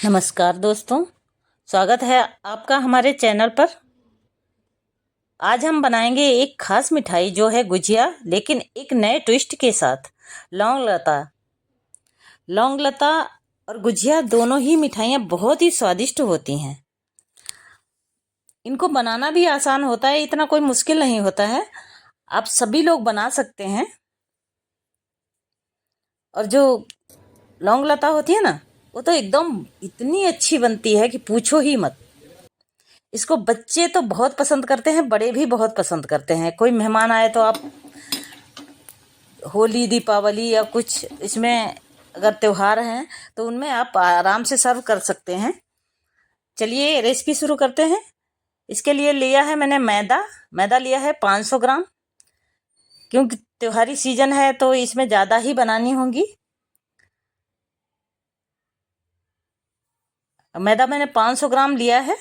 नमस्कार दोस्तों, स्वागत है आपका हमारे चैनल पर। आज हम बनाएंगे एक खास मिठाई जो है गुजिया, लेकिन एक नए ट्विस्ट के साथ। लौंग लता। लौंग लता और गुजिया दोनों ही मिठाइयाँ बहुत ही स्वादिष्ट होती हैं। इनको बनाना भी आसान होता है, इतना कोई मुश्किल नहीं होता है। आप सभी लोग बना सकते हैं। और जो लौंग लता होती है ना, वो तो एकदम इतनी अच्छी बनती है कि पूछो ही मत। इसको बच्चे तो बहुत पसंद करते हैं, बड़े भी बहुत पसंद करते हैं। कोई मेहमान आए तो आप होली, दीपावली या कुछ इसमें अगर त्योहार हैं तो उनमें आप आराम से सर्व कर सकते हैं। चलिए रेसिपी शुरू करते हैं। इसके लिए लिया है मैंने मैदा लिया है 500 ग्राम, क्योंकि त्योहारी सीजन है तो इसमें ज़्यादा ही बनानी होंगी। मैदा मैंने 500 ग्राम लिया है।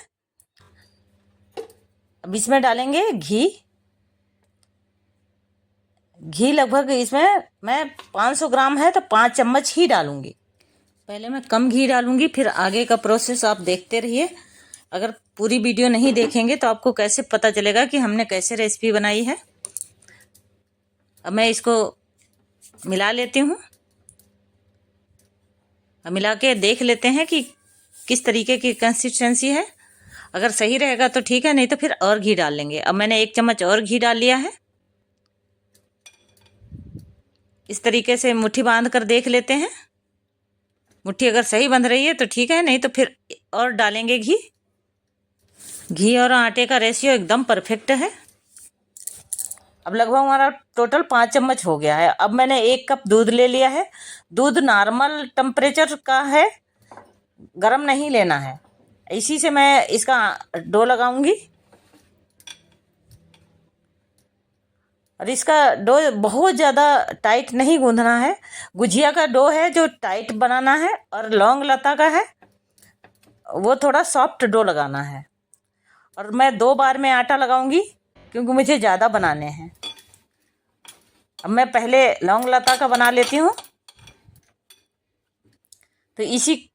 अब इसमें डालेंगे घी लगभग इसमें मैं 500 ग्राम है तो 5 चम्मच ही डालूंगी। पहले मैं कम घी डालूंगी, फिर आगे का प्रोसेस आप देखते रहिए। अगर पूरी वीडियो नहीं देखेंगे तो आपको कैसे पता चलेगा कि हमने कैसे रेसिपी बनाई है। अब मैं इसको मिला लेती हूँ। अब मिला के देख लेते हैं कि किस तरीके की कंसिस्टेंसी है। अगर सही रहेगा तो ठीक है, नहीं तो फिर और घी डाल लेंगे। अब मैंने 1 चम्मच और घी डाल लिया है। इस तरीके से मुट्ठी बांध कर देख लेते हैं। मुट्ठी अगर सही बंध रही है तो ठीक है, नहीं तो फिर और डालेंगे घी और आटे का रेशियो एकदम परफेक्ट है। अब लगभग हमारा टोटल 5 चम्मच हो गया है। अब मैंने 1 कप दूध ले लिया है। दूध नॉर्मल टेम्परेचर का है, गरम नहीं लेना है। इसी से मैं इसका डो लगाऊंगी। और इसका डो बहुत ज़्यादा टाइट नहीं गूंदना है। गुजिया का डो है जो टाइट बनाना है, और लौंग लता का है वो थोड़ा सॉफ्ट डो लगाना है। और मैं 2 बार में आटा लगाऊंगी क्योंकि मुझे ज़्यादा बनाने हैं। अब मैं पहले लौंग लता का बना लेती हूँ। तो इसी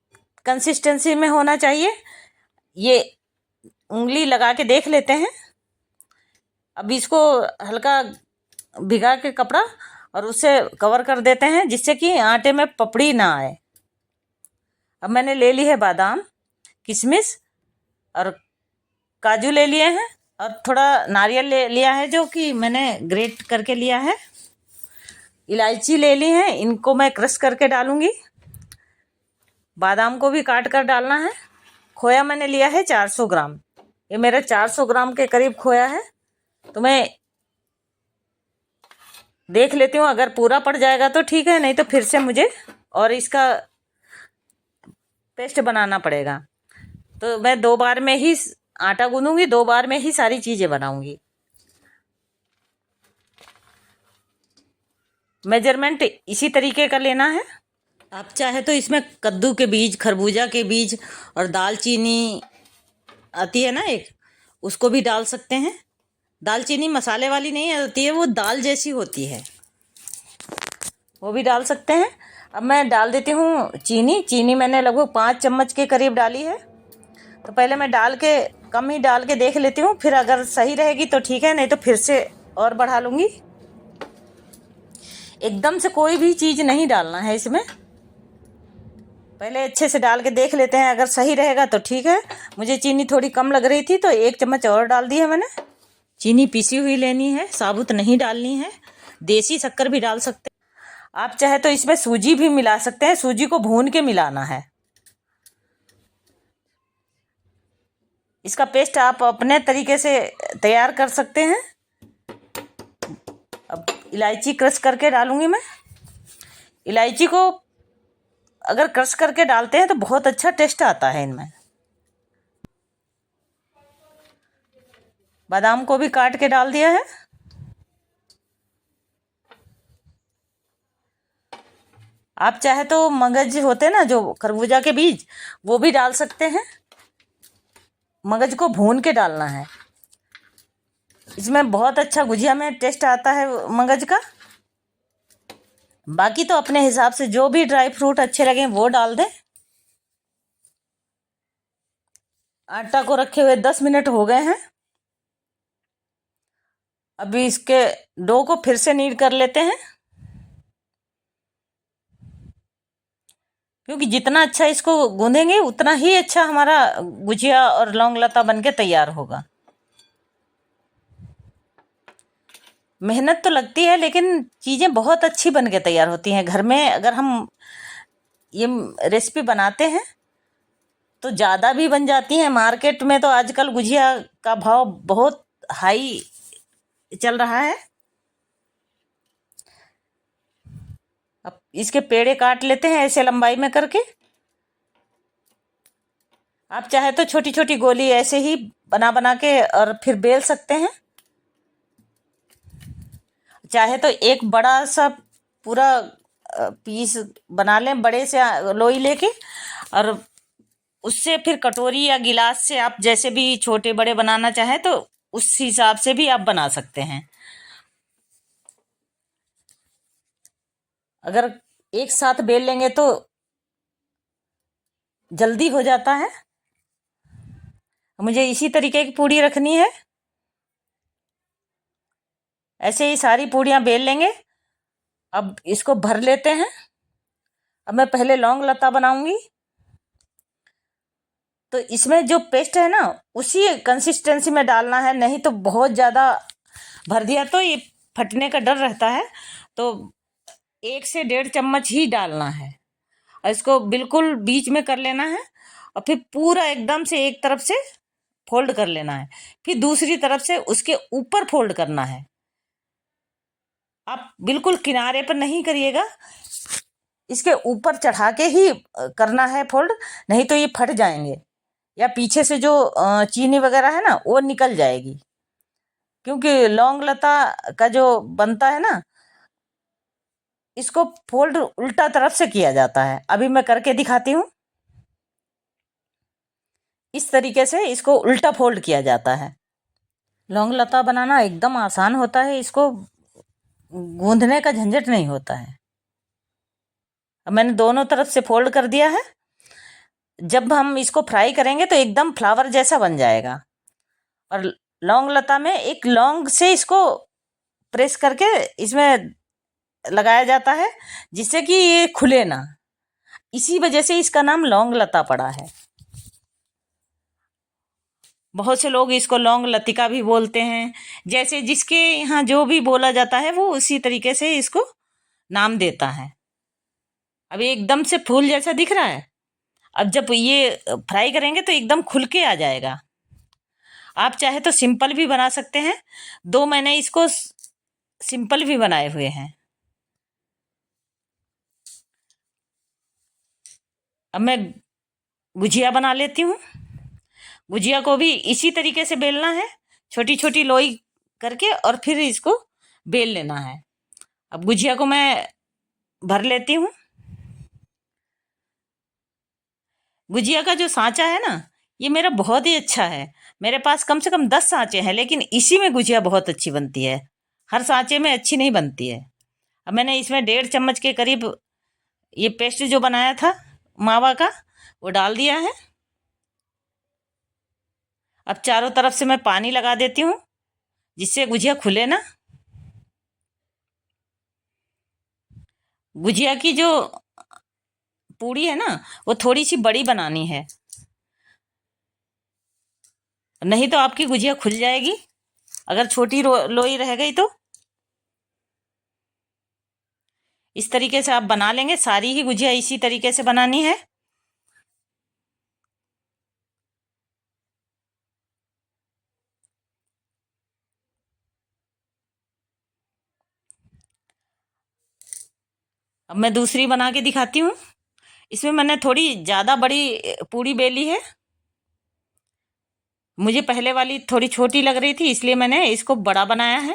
कंसिस्टेंसी में होना चाहिए। ये उंगली लगा के देख लेते हैं। अब इसको हल्का भिगा के कपड़ा और उससे कवर कर देते हैं, जिससे कि आटे में पपड़ी ना आए। अब मैंने ले ली है बादाम, किशमिश और काजू ले लिए हैं, और थोड़ा नारियल ले लिया है जो कि मैंने ग्रेट करके लिया है। इलायची ले ली है, इनको मैं क्रश करके डालूंगी। बादाम को भी काट कर डालना है। खोया मैंने लिया है 400 ग्राम। ये मेरा 400 ग्राम के करीब खोया है। तो मैं देख लेती हूँ, अगर पूरा पड़ जाएगा तो ठीक है, नहीं तो फिर से मुझे और इसका पेस्ट बनाना पड़ेगा। तो मैं 2 बार में ही आटा गूंदूंगी, 2 बार में ही सारी चीज़ें बनाऊंगी। मेजरमेंट इसी तरीके का लेना है। आप चाहे तो इसमें कद्दू के बीज, खरबूजा के बीज और दालचीनी आती है ना एक, उसको भी डाल सकते हैं। दालचीनी मसाले वाली नहीं आती है, वो दाल जैसी होती है, वो भी डाल सकते हैं। अब मैं डाल देती हूँ चीनी मैंने लगभग 5 चम्मच के करीब डाली है। तो पहले मैं कम ही डाल के देख लेती हूँ, फिर अगर सही रहेगी तो ठीक है, नहीं तो फिर से और बढ़ा लूँगी। एकदम से कोई भी चीज़ नहीं डालना है इसमें, पहले अच्छे से डाल के देख लेते हैं। अगर सही रहेगा तो ठीक है। मुझे चीनी थोड़ी कम लग रही थी तो 1 चम्मच और डाल दी है मैंने। चीनी पीसी हुई लेनी है, साबुत नहीं डालनी है। देसी शक्कर भी डाल सकते हैं। आप चाहे तो इसमें सूजी भी मिला सकते हैं, सूजी को भून के मिलाना है। इसका पेस्ट आप अपने तरीके से तैयार कर सकते हैं। अब इलायची क्रश करके डालूंगी मैं। इलायची को अगर क्रश करके डालते हैं तो बहुत अच्छा टेस्ट आता है इनमें। बादाम को भी काट के डाल दिया है। आप चाहे तो मगज होते हैं ना, जो खरबूजा के बीज, वो भी डाल सकते हैं। मगज को भून के डालना है, इसमें बहुत अच्छा गुजिया में टेस्ट आता है मगज का। बाकी तो अपने हिसाब से जो भी ड्राई फ्रूट अच्छे लगें वो डाल दें। आटा को रखे हुए 10 मिनट हो गए हैं। अभी इसके डो को फिर से नीड कर लेते हैं, क्योंकि जितना अच्छा इसको गूंदेंगे उतना ही अच्छा हमारा गुजिया और लौंग लता बनके तैयार होगा। मेहनत तो लगती है, लेकिन चीज़ें बहुत अच्छी बन के तैयार होती हैं। घर में अगर हम ये रेसिपी बनाते हैं तो ज़्यादा भी बन जाती हैं। मार्केट में तो आजकल गुजिया का भाव बहुत हाई चल रहा है। अब इसके पेड़े काट लेते हैं ऐसे लंबाई में करके। आप चाहे तो छोटी छोटी गोली ऐसे ही बना बना के और फिर बेल सकते हैं। चाहे तो एक बड़ा सा पूरा पीस बना लें बड़े से लोई लेके, और उससे फिर कटोरी या गिलास से आप जैसे भी छोटे बड़े बनाना चाहें तो उस हिसाब से भी आप बना सकते हैं। अगर एक साथ बेल लेंगे तो जल्दी हो जाता है। मुझे इसी तरीके की पूड़ी रखनी है। ऐसे ही सारी पूड़ियाँ बेल लेंगे। अब इसको भर लेते हैं। अब मैं पहले लौंग लता बनाऊंगी, तो इसमें जो पेस्ट है ना उसी कंसिस्टेंसी में डालना है, नहीं तो बहुत ज़्यादा भर दिया तो ये फटने का डर रहता है। तो 1 से 1.5 चम्मच ही डालना है, और इसको बिल्कुल बीच में कर लेना है, और फिर पूरा एकदम से एक तरफ से फोल्ड कर लेना है, फिर दूसरी तरफ से उसके ऊपर फोल्ड करना है। आप बिल्कुल किनारे पर नहीं करिएगा, इसके ऊपर चढ़ा के ही करना है फोल्ड, नहीं तो ये फट जाएंगे या पीछे से जो चीनी वगैरह है ना वो निकल जाएगी। क्योंकि लौंग लता का जो बनता है ना, इसको फोल्ड उल्टा तरफ से किया जाता है। अभी मैं करके दिखाती हूँ। इस तरीके से इसको उल्टा फोल्ड किया जाता है। लौंग लता बनाना एकदम आसान होता है, इसको गूंदने का झंझट नहीं होता है। अब मैंने दोनों तरफ से फोल्ड कर दिया है। जब हम इसको फ्राई करेंगे तो एकदम फ्लावर जैसा बन जाएगा। और लौंग लता में एक लौंग से इसको प्रेस करके इसमें लगाया जाता है, जिससे कि ये खुले ना। इसी वजह से इसका नाम लौंग लता पड़ा है। बहुत से लोग इसको लौंग लतिका भी बोलते हैं। जैसे जिसके यहाँ जो भी बोला जाता है वो उसी तरीके से इसको नाम देता है। अब ये एकदम से फूल जैसा दिख रहा है। अब जब ये फ्राई करेंगे तो एकदम खुल के आ जाएगा। आप चाहे तो सिंपल भी बना सकते हैं। दो मैंने इसको सिंपल भी बनाए हुए हैं। अब मैं गुजिया बना लेती हूँ। गुजिया को भी इसी तरीके से बेलना है, छोटी छोटी लोई करके, और फिर इसको बेल लेना है। अब गुजिया को मैं भर लेती हूँ। गुजिया का जो सांचा है ना ये मेरा बहुत ही अच्छा है। मेरे पास कम से कम 10 सांचे हैं, लेकिन इसी में गुजिया बहुत अच्छी बनती है। हर सांचे में अच्छी नहीं बनती है। अब मैंने इसमें 1.5 चम्मच के करीब ये पेस्ट जो बनाया था मावा का वो डाल दिया है। अब चारों तरफ से मैं पानी लगा देती हूँ, जिससे गुजिया खुले ना। गुजिया की जो पूड़ी है ना वो थोड़ी सी बड़ी बनानी है, नहीं तो आपकी गुजिया खुल जाएगी अगर छोटी लोई रह गई तो। इस तरीके से आप बना लेंगे। सारी ही गुजिया इसी तरीके से बनानी है। अब मैं दूसरी बना के दिखाती हूँ। इसमें मैंने थोड़ी ज़्यादा बड़ी पूड़ी बेली है। मुझे पहले वाली थोड़ी छोटी लग रही थी, इसलिए मैंने इसको बड़ा बनाया है।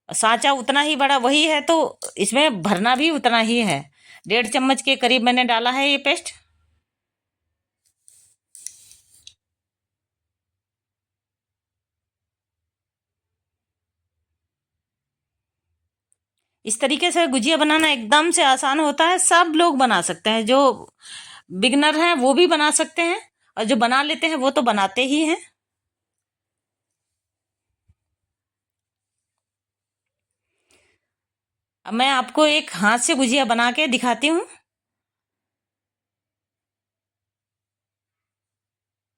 सांचा उतना ही बड़ा वही है, तो इसमें भरना भी उतना ही है। 1.5 चम्मच के करीब मैंने डाला है ये पेस्ट। इस तरीके से गुजिया बनाना एकदम से आसान होता है। सब लोग बना सकते हैं, जो बिगनर हैं वो भी बना सकते हैं, और जो बना लेते हैं वो तो बनाते ही हैं। अब मैं आपको एक हाथ से गुजिया बना के दिखाती हूँ।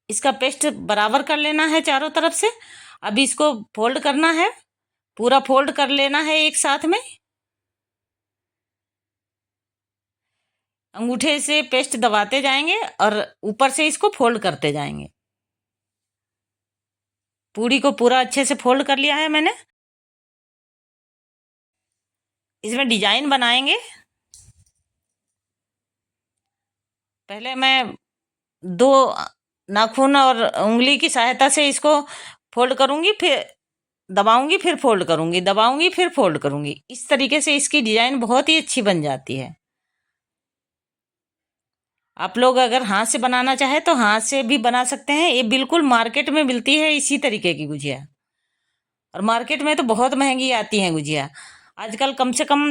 इसका पेस्ट बराबर कर लेना है चारों तरफ से। अभी इसको फोल्ड करना है, पूरा फोल्ड कर लेना है एक साथ में। अंगूठे से पेस्ट दबाते जाएंगे और ऊपर से इसको फोल्ड करते जाएंगे। पूरी को पूरा अच्छे से फोल्ड कर लिया है मैंने। इसमें डिजाइन बनाएंगे। पहले मैं 2 नाखून और उंगली की सहायता से इसको फोल्ड करूंगी, फिर दबाऊंगी, फिर फोल्ड करूंगी, दबाऊंगी, फिर फोल्ड करूंगी। इस तरीके से इसकी डिजाइन बहुत ही अच्छी बन जाती है। आप लोग अगर हाथ से बनाना चाहे तो हाथ से भी बना सकते हैं। ये बिल्कुल मार्केट में मिलती है इसी तरीके की गुजिया, और मार्केट में तो बहुत महंगी आती है गुजिया। आजकल कम से कम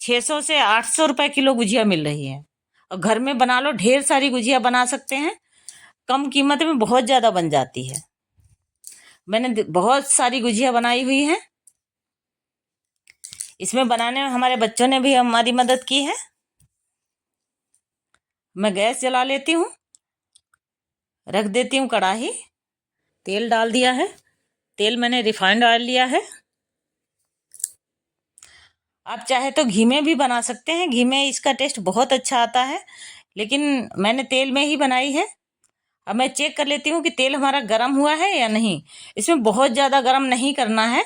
600 से 800 रुपए किलो गुजिया मिल रही है। और घर में बना लो, ढेर सारी गुजिया बना सकते हैं, कम कीमत में बहुत ज्यादा बन जाती है। मैंने बहुत सारी गुजिया बनाई हुई है। इसमें बनाने में हमारे बच्चों ने भी हमारी मदद की है। मैं गैस जला लेती हूँ, रख देती हूँ कढ़ाई, तेल डाल दिया है। तेल मैंने रिफाइंड ऑयल लिया है। आप चाहे तो घी में भी बना सकते हैं, घी में इसका टेस्ट बहुत अच्छा आता है, लेकिन मैंने तेल में ही बनाई है। अब मैं चेक कर लेती हूँ कि तेल हमारा गर्म हुआ है या नहीं। इसमें बहुत ज़्यादा गर्म नहीं करना है,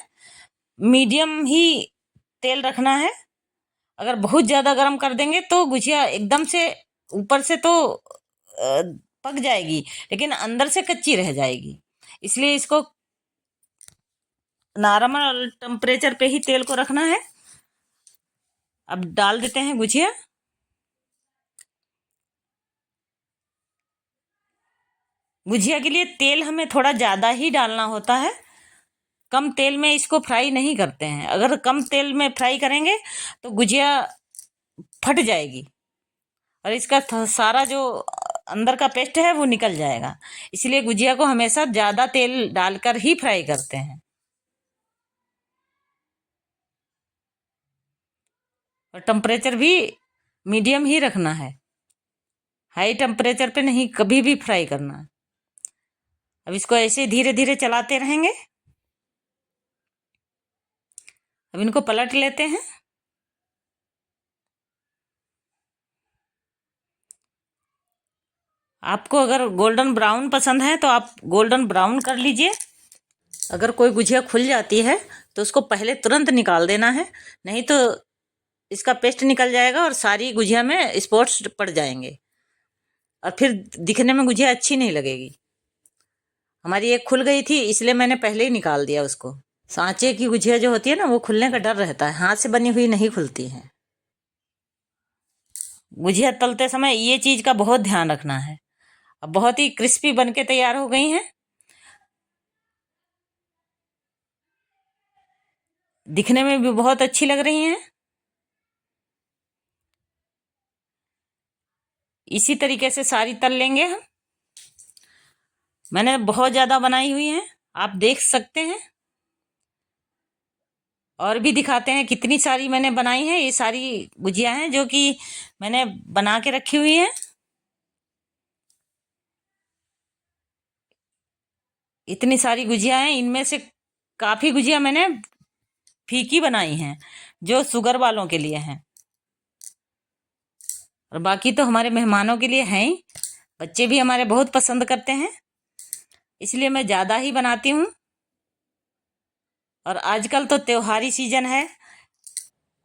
मीडियम ही तेल रखना है। अगर बहुत ज़्यादा गर्म कर देंगे तो गुजिया एकदम से ऊपर से तो पक जाएगी, लेकिन अंदर से कच्ची रह जाएगी। इसलिए इसको नॉर्मल टेम्परेचर पे ही तेल को रखना है। अब डाल देते हैं गुजिया। गुजिया के लिए तेल हमें थोड़ा ज़्यादा ही डालना होता है, कम तेल में इसको फ्राई नहीं करते हैं। अगर कम तेल में फ्राई करेंगे तो गुजिया फट जाएगी और इसका सारा जो अंदर का पेस्ट है वो निकल जाएगा। इसलिए गुजिया को हमेशा ज़्यादा तेल डालकर ही फ्राई करते हैं। और टेम्परेचर भी मीडियम ही रखना है, हाई टेम्परेचर पे नहीं कभी भी फ्राई करना। अब इसको ऐसे धीरे धीरे चलाते रहेंगे। अब इनको पलट लेते हैं। आपको अगर गोल्डन ब्राउन पसंद है तो आप गोल्डन ब्राउन कर लीजिए। अगर कोई गुजिया खुल जाती है तो उसको पहले तुरंत निकाल देना है, नहीं तो इसका पेस्ट निकल जाएगा और सारी गुजिया में स्पॉट्स पड़ जाएंगे और फिर दिखने में गुजिया अच्छी नहीं लगेगी। हमारी एक खुल गई थी, इसलिए मैंने पहले ही निकाल दिया उसको। सांचे की गुजिया जो होती है ना, वो खुलने का डर रहता है, हाथ से बनी हुई नहीं खुलती है। गुजिया तलते समय ये चीज का बहुत ध्यान रखना है। अब बहुत ही क्रिस्पी बनके तैयार हो गई हैं, दिखने में भी बहुत अच्छी लग रही हैं। इसी तरीके से सारी तल लेंगे हम। मैंने बहुत ज्यादा बनाई हुई है, आप देख सकते हैं। और भी दिखाते हैं कितनी सारी मैंने बनाई है। ये सारी गुजिया हैं जो कि मैंने बना के रखी हुई है। इतनी सारी गुजिया हैं, इनमें से काफी गुजिया मैंने फीकी बनाई हैं जो शुगर वालों के लिए हैं, और बाकी तो हमारे मेहमानों के लिए हैं ही। बच्चे भी हमारे बहुत पसंद करते हैं, इसलिए मैं ज़्यादा ही बनाती हूँ। और आजकल तो त्योहारी सीजन है,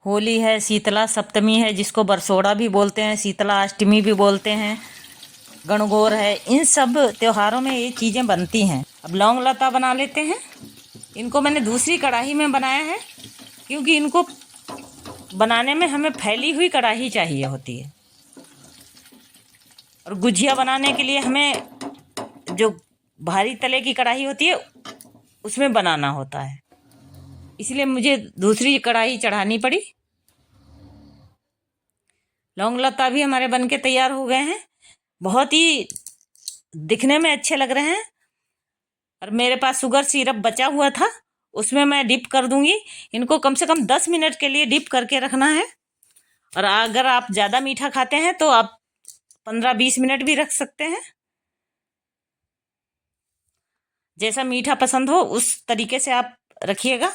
होली है, शीतला सप्तमी है जिसको बरसोड़ा भी बोलते हैं, शीतला अष्टमी भी बोलते हैं, गणगौर है। इन सब त्योहारों में ये चीज़ें बनती हैं। अब लौंग लता बना लेते हैं। इनको मैंने दूसरी कढ़ाई में बनाया है, क्योंकि इनको बनाने में हमें फैली हुई कढ़ाई चाहिए होती है, और गुजिया बनाने के लिए हमें जो भारी तले की कढ़ाई होती है उसमें बनाना होता है, इसलिए मुझे दूसरी कढ़ाई चढ़ानी पड़ी। लौंग लता भी हमारे बनके तैयार हो गए हैं। बहुत ही दिखने में अच्छे लग रहे हैं। और मेरे पास शुगर सिरप बचा हुआ था, उसमें मैं डिप कर दूंगी। इनको कम से कम 10 मिनट के लिए डिप करके रखना है। और अगर आप ज़्यादा मीठा खाते हैं तो आप 15-20 मिनट भी रख सकते हैं। जैसा मीठा पसंद हो उस तरीके से आप रखिएगा।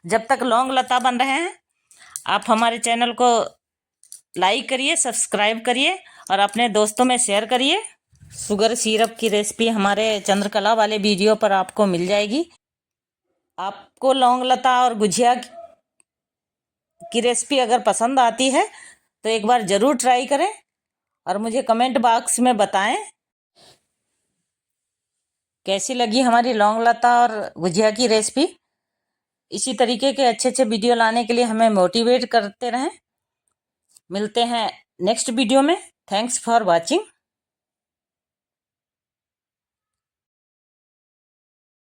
जब तक लौंग लता बन रहे हैं, आप हमारे चैनल को लाइक करिए, सब्सक्राइब करिए और अपने दोस्तों में शेयर करिए। शुगर सिरप की रेसिपी हमारे चंद्रकला वाले वीडियो पर आपको मिल जाएगी। आपको लौंग लता और गुजिया की रेसिपी अगर पसंद आती है तो एक बार ज़रूर ट्राई करें और मुझे कमेंट बॉक्स में बताएं कैसी लगी हमारी लौंग लता और गुजिया की रेसिपी। इसी तरीके के अच्छे अच्छे वीडियो लाने के लिए हमें मोटिवेट करते रहें। मिलते हैं नेक्स्ट वीडियो में। Thanks for watching.